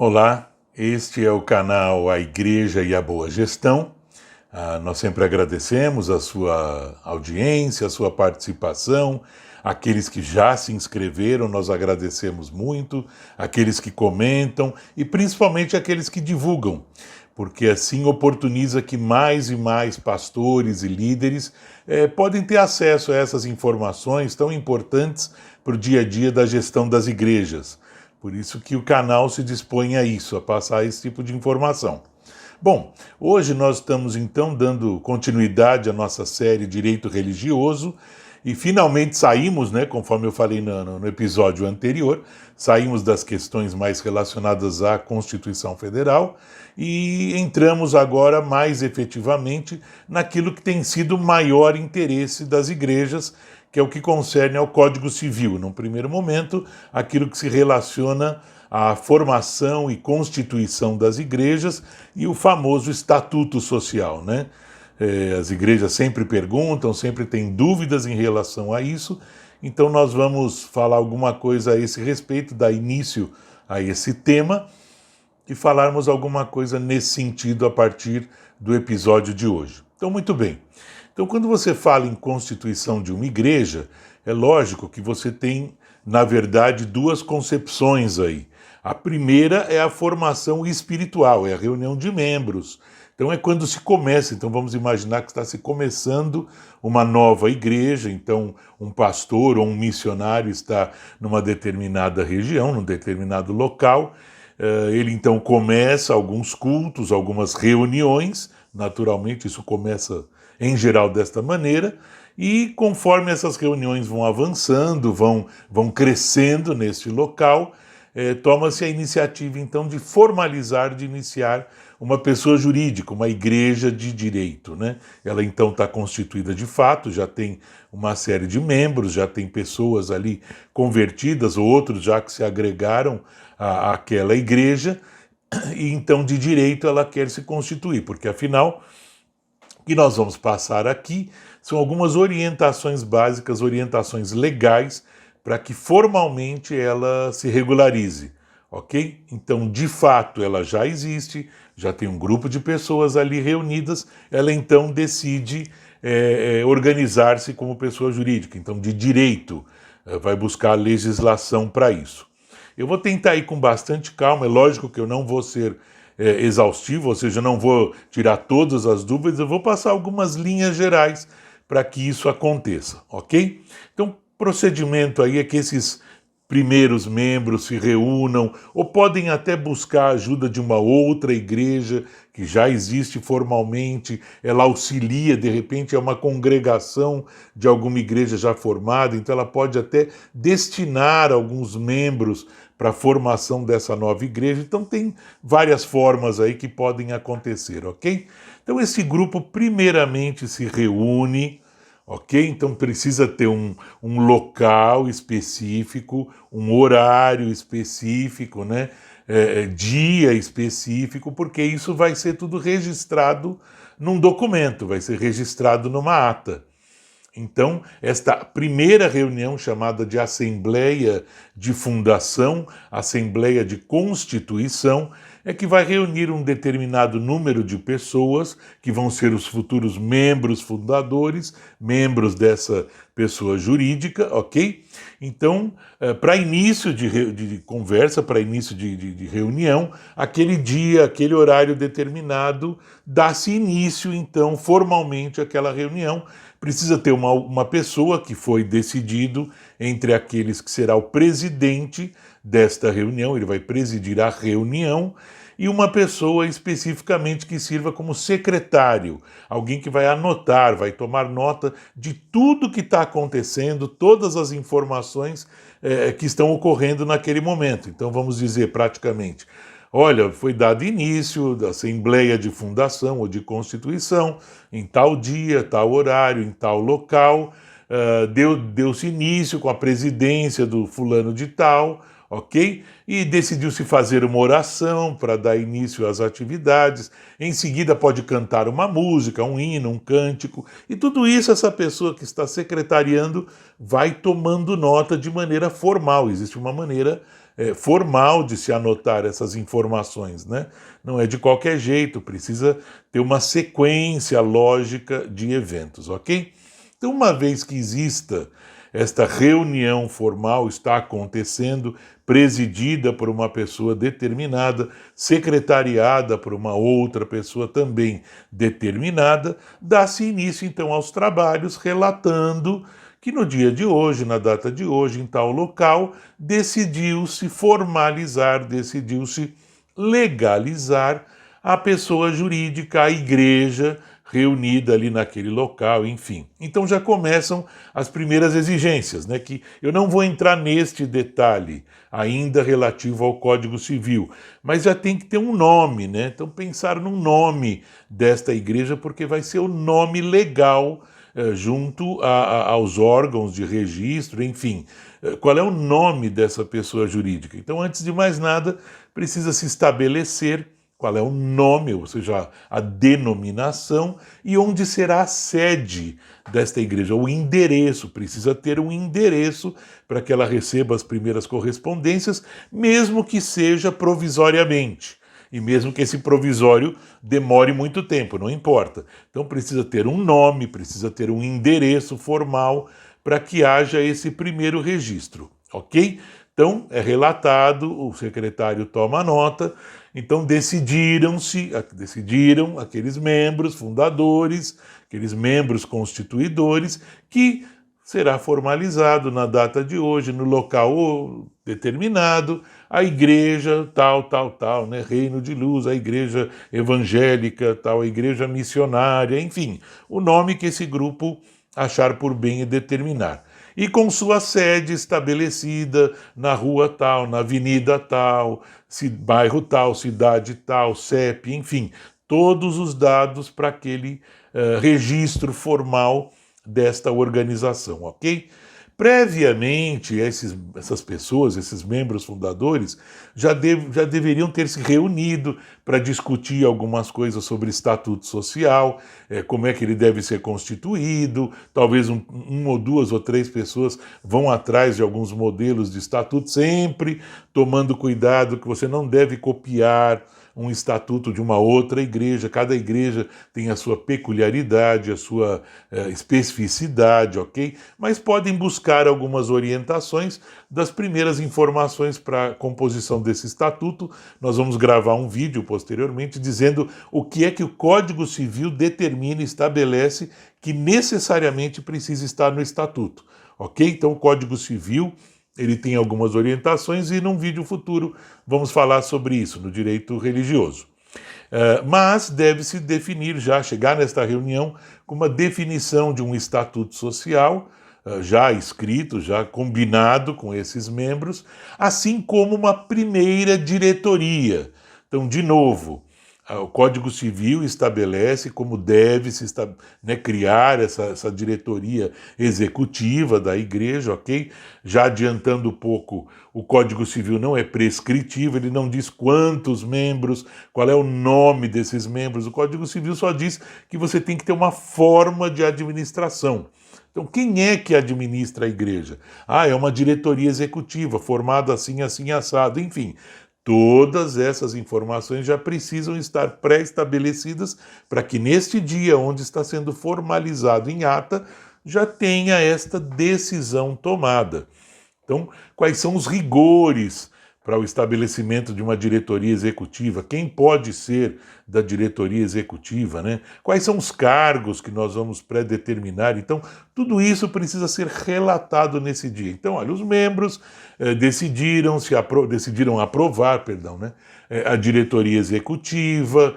Olá, este é o canal A Igreja e a Boa Gestão. Nós sempre agradecemos a sua audiência, a sua participação. Aqueles que já se inscreveram, nós agradecemos muito. Aqueles que comentam e principalmente aqueles que divulgam, porque assim oportuniza que mais e mais pastores e líderes podem ter acesso a essas informações tão importantes para o dia a dia da gestão das igrejas. Por isso que o canal se dispõe a isso, a passar esse tipo de informação. Bom, hoje nós estamos então dando continuidade à nossa série Direito Religioso e finalmente saímos, conforme eu falei no episódio anterior, saímos das questões mais relacionadas à Constituição Federal e entramos agora mais efetivamente naquilo que tem sido o maior interesse das igrejas, que é o que concerne ao Código Civil. Num primeiro momento, aquilo que se relaciona à formação e constituição das igrejas e o famoso Estatuto Social, As igrejas sempre perguntam, sempre têm dúvidas em relação a isso, então nós vamos falar alguma coisa a esse respeito, dar início a esse tema e falarmos alguma coisa nesse sentido a partir do episódio de hoje. Então, muito bem. Então, quando você fala em constituição de uma igreja, é lógico que você tem, na verdade, duas concepções aí. A primeira é a formação espiritual, é a reunião de membros. Então é quando se começa, então vamos imaginar que está se começando uma nova igreja, então um pastor ou um missionário está numa determinada região, num determinado local, ele então começa alguns cultos, algumas reuniões, naturalmente isso começa em geral desta maneira, e conforme essas reuniões vão avançando, vão crescendo neste local, toma-se a iniciativa então de formalizar, de iniciar uma pessoa jurídica, uma igreja de direito, Ela então está constituída de fato, já tem uma série de membros, já tem pessoas ali convertidas, ou outros já que se agregaram àquela igreja, e então de direito ela quer se constituir, porque afinal o que nós vamos passar aqui são algumas orientações básicas, orientações legais, para que formalmente ela se regularize, ok? Então, de fato, ela já existe, já tem um grupo de pessoas ali reunidas, ela então decide organizar-se como pessoa jurídica, então de direito, vai buscar legislação para isso. Eu vou tentar ir com bastante calma, é lógico que eu não vou ser exaustivo, ou seja, não vou tirar todas as dúvidas, eu vou passar algumas linhas gerais para que isso aconteça, ok? Então, procedimento aí é que esses primeiros membros se reúnam ou podem até buscar a ajuda de uma outra igreja que já existe formalmente, ela auxilia, de repente é uma congregação de alguma igreja já formada, então ela pode até destinar alguns membros para a formação dessa nova igreja. Então tem várias formas aí que podem acontecer, ok? Então esse grupo primeiramente se reúne, ok? Então precisa ter um local específico, um horário específico, dia específico, porque isso vai ser tudo registrado num documento, vai ser registrado numa ata. Então, esta primeira reunião, chamada de Assembleia de Fundação, Assembleia de Constituição, é que vai reunir um determinado número de pessoas que vão ser os futuros membros fundadores, membros dessa pessoa jurídica, ok? Então, para início de conversa, para início de reunião, aquele dia, aquele horário determinado, dá-se início, então, formalmente àquela reunião. Precisa ter uma pessoa que foi decidido entre aqueles que será o presidente desta reunião, ele vai presidir a reunião, e uma pessoa especificamente que sirva como secretário, alguém que vai anotar, vai tomar nota de tudo que está acontecendo, todas as informações que estão ocorrendo naquele momento. Então vamos dizer praticamente, olha, foi dado início da Assembleia de Fundação ou de Constituição em tal dia, tal horário, em tal local, deu-se início com a presidência do fulano de tal, ok? E decidiu-se fazer uma oração para dar início às atividades. Em seguida pode cantar uma música, um hino, um cântico, e tudo isso essa pessoa que está secretariando vai tomando nota de maneira formal. Existe uma maneira formal de se anotar essas informações, né? Não é de qualquer jeito, precisa ter uma sequência lógica de eventos, ok? Então, uma vez que exista esta reunião formal, está acontecendo, presidida por uma pessoa determinada, secretariada por uma outra pessoa também determinada, dá-se início então aos trabalhos, relatando que no dia de hoje, na data de hoje, em tal local, decidiu-se formalizar, decidiu-se legalizar a pessoa jurídica, a igreja reunida ali naquele local, enfim. Então já começam as primeiras exigências, né? Que eu não vou entrar neste detalhe ainda relativo ao Código Civil, mas já tem que ter um nome, né? Então pensar no nome desta igreja, porque vai ser o nome legal junto aos órgãos de registro, enfim. Qual é o nome dessa pessoa jurídica? Então, antes de mais nada, precisa se estabelecer qual é o nome, ou seja, a denominação, e onde será a sede desta igreja, o endereço. Precisa ter um endereço para que ela receba as primeiras correspondências, mesmo que seja provisoriamente. E mesmo que esse provisório demore muito tempo, não importa. Então precisa ter um nome, precisa ter um endereço formal para que haja esse primeiro registro, ok? Então é relatado, o secretário toma nota. Então decidiram aqueles membros fundadores, aqueles membros constituidores, que será formalizado na data de hoje, no local determinado, a igreja tal, né? Reino de Luz, a igreja evangélica tal, a igreja missionária, enfim, o nome que esse grupo achar por bem e determinar. E com sua sede estabelecida na rua tal, na avenida tal, bairro tal, cidade tal, CEP, enfim, todos os dados para aquele registro formal desta organização, ok? Previamente, essas pessoas, esses membros fundadores, já deveriam ter se reunido para discutir algumas coisas sobre estatuto social, como é que ele deve ser constituído, talvez uma ou duas ou três pessoas vão atrás de alguns modelos de estatuto, sempre tomando cuidado que você não deve copiar um estatuto de uma outra igreja, cada igreja tem a sua peculiaridade, a sua especificidade, ok? Mas podem buscar algumas orientações das primeiras informações para a composição desse estatuto. Nós vamos gravar um vídeo posteriormente dizendo o que é que o Código Civil determina e estabelece que necessariamente precisa estar no estatuto, ok? Então o Código Civil ele tem algumas orientações e num vídeo futuro vamos falar sobre isso, no direito religioso. Mas deve-se definir já, chegar nesta reunião com uma definição de um estatuto social, já escrito, já combinado com esses membros, assim como uma primeira diretoria. Então, de novo, o Código Civil estabelece como deve-se criar essa diretoria executiva da igreja, ok? Já adiantando um pouco, o Código Civil não é prescritivo, ele não diz quantos membros, qual é o nome desses membros. O Código Civil só diz que você tem que ter uma forma de administração. Então, quem é que administra a igreja? É uma diretoria executiva, formada assim, assim, assado, enfim. Todas essas informações já precisam estar pré-estabelecidas para que neste dia onde está sendo formalizado em ata, já tenha esta decisão tomada. Então, quais são os rigores para o estabelecimento de uma diretoria executiva? Quem pode ser da diretoria executiva, né? Quais são os cargos que nós vamos pré-determinar? Então, tudo isso precisa ser relatado nesse dia. Então, olha, os membros decidiram aprovar, né, a diretoria executiva.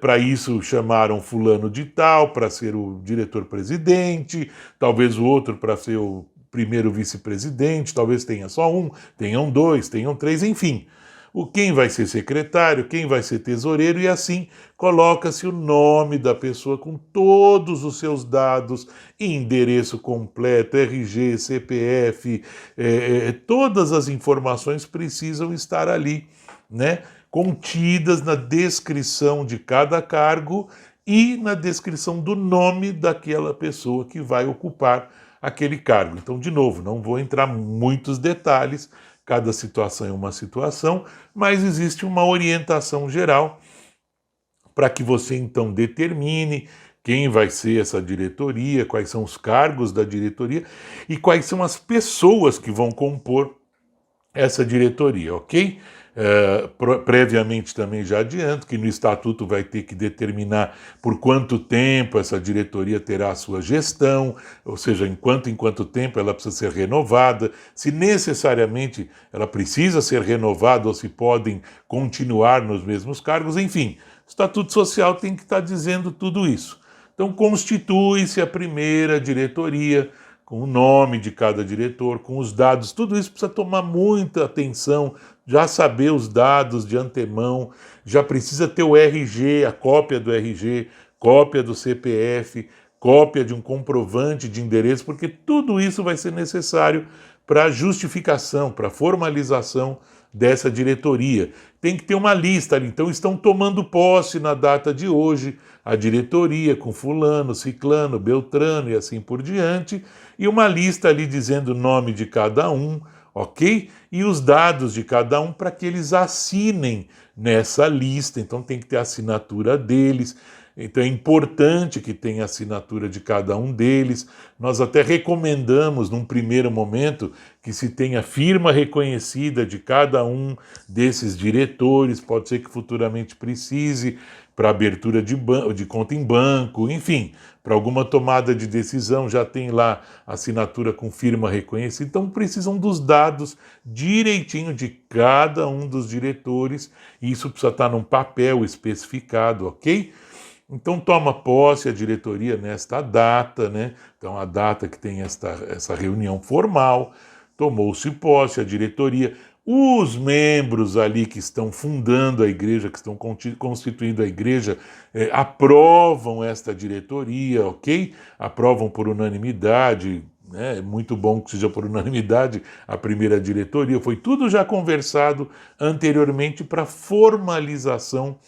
Para isso chamaram fulano de tal para ser o diretor-presidente, talvez o outro para ser o primeiro vice-presidente, talvez tenha só um, tenham dois, tenham três, enfim. Quem vai ser secretário, quem vai ser tesoureiro, e assim coloca-se o nome da pessoa com todos os seus dados, endereço completo, RG, CPF, todas as informações precisam estar ali, né, contidas na descrição de cada cargo e na descrição do nome daquela pessoa que vai ocupar aquele cargo. Então, de novo, não vou entrar em muitos detalhes, cada situação é uma situação, mas existe uma orientação geral para que você então determine quem vai ser essa diretoria, quais são os cargos da diretoria e quais são as pessoas que vão compor essa diretoria, ok? Previamente também já adianto que no estatuto vai ter que determinar por quanto tempo essa diretoria terá a sua gestão, ou seja, em quanto tempo ela precisa ser renovada, se necessariamente ela precisa ser renovada ou se podem continuar nos mesmos cargos, enfim, o Estatuto Social tem que estar dizendo tudo isso. Então constitui-se a primeira diretoria, com o nome de cada diretor, com os dados, tudo isso precisa tomar muita atenção, já saber os dados de antemão, já precisa ter o RG, a cópia do RG, cópia do CPF, cópia de um comprovante de endereço, porque tudo isso vai ser necessário para justificação, para formalização dessa diretoria. Tem que ter uma lista ali, então estão tomando posse na data de hoje a diretoria com fulano, ciclano, beltrano e assim por diante, e uma lista ali dizendo o nome de cada um, ok? E os dados de cada um para que eles assinem nessa lista, então tem que ter a assinatura deles. Então é importante que tenha a assinatura de cada um deles. Nós até recomendamos, num primeiro momento, que se tenha firma reconhecida de cada um desses diretores, pode ser que futuramente precise, para abertura de conta em banco, enfim, para alguma tomada de decisão, já tem lá assinatura com firma reconhecida, então precisam dos dados direitinho de cada um dos diretores, e isso precisa estar num papel especificado, ok? Então toma posse a diretoria nesta data, né? Então a data que tem essa reunião formal, tomou-se posse a diretoria, os membros ali que estão fundando a igreja, que estão constituindo a igreja, aprovam esta diretoria, ok? Aprovam por unanimidade, né? É muito bom que seja por unanimidade a primeira diretoria, foi tudo já conversado anteriormente para formalização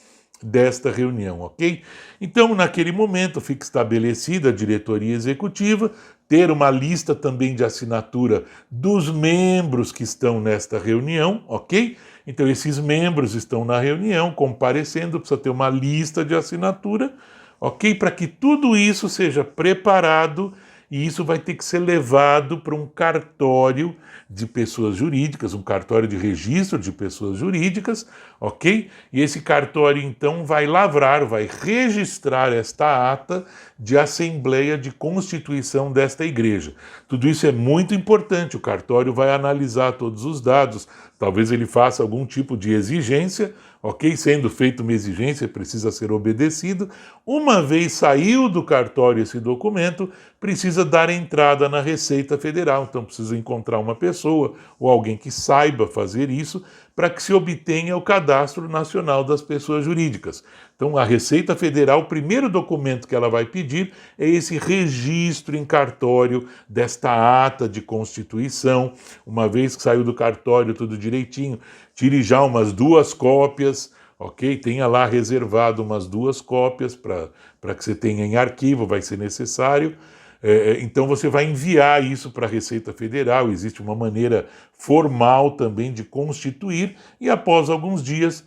desta reunião, ok? Então, naquele momento, fica estabelecida a diretoria executiva, ter uma lista também de assinatura dos membros que estão nesta reunião, ok? Então, esses membros estão na reunião, comparecendo, precisa ter uma lista de assinatura, ok? Para que tudo isso seja preparado e isso vai ter que ser levado para um cartório de pessoas jurídicas, um cartório de registro de pessoas jurídicas, ok? E esse cartório, então, vai lavrar, vai registrar esta ata de assembleia de constituição desta igreja. Tudo isso é muito importante, o cartório vai analisar todos os dados, talvez ele faça algum tipo de exigência, ok? Sendo feita uma exigência, precisa ser obedecido. Uma vez saiu do cartório esse documento, precisa dar entrada na Receita Federal. Então precisa encontrar uma pessoa ou alguém que saiba fazer isso para que se obtenha o Cadastro Nacional das Pessoas Jurídicas. Então a Receita Federal, o primeiro documento que ela vai pedir é esse registro em cartório desta ata de constituição. Uma vez que saiu do cartório tudo direitinho, tire já umas 2 cópias, ok? Tenha lá reservado umas 2 cópias para que você tenha em arquivo, vai ser necessário. Então você vai enviar isso para a Receita Federal, existe uma maneira formal também de constituir, e após alguns dias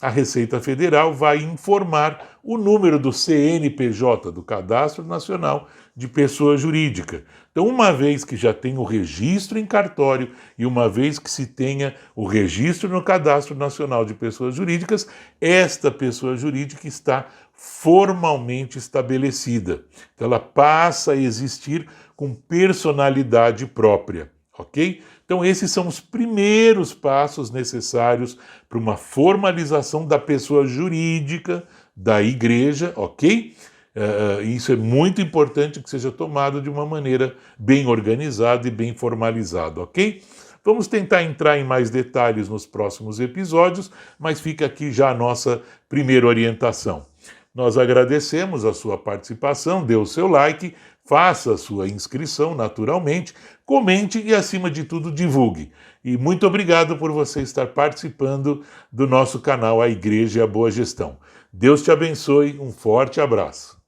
a Receita Federal vai informar o número do CNPJ, do Cadastro Nacional de Pessoa Jurídica. Então, uma vez que já tem o registro em cartório e uma vez que se tenha o registro no Cadastro Nacional de Pessoas Jurídicas, esta pessoa jurídica está formalmente estabelecida. Então, ela passa a existir com personalidade própria, ok? Então, esses são os primeiros passos necessários para uma formalização da pessoa jurídica da igreja, ok? Isso é muito importante que seja tomado de uma maneira bem organizada e bem formalizada, ok? Vamos tentar entrar em mais detalhes nos próximos episódios, mas fica aqui já a nossa primeira orientação. Nós agradecemos a sua participação, dê o seu like, faça a sua inscrição naturalmente, comente e, acima de tudo, divulgue. E muito obrigado por você estar participando do nosso canal A Igreja e a Boa Gestão. Deus te abençoe, um forte abraço.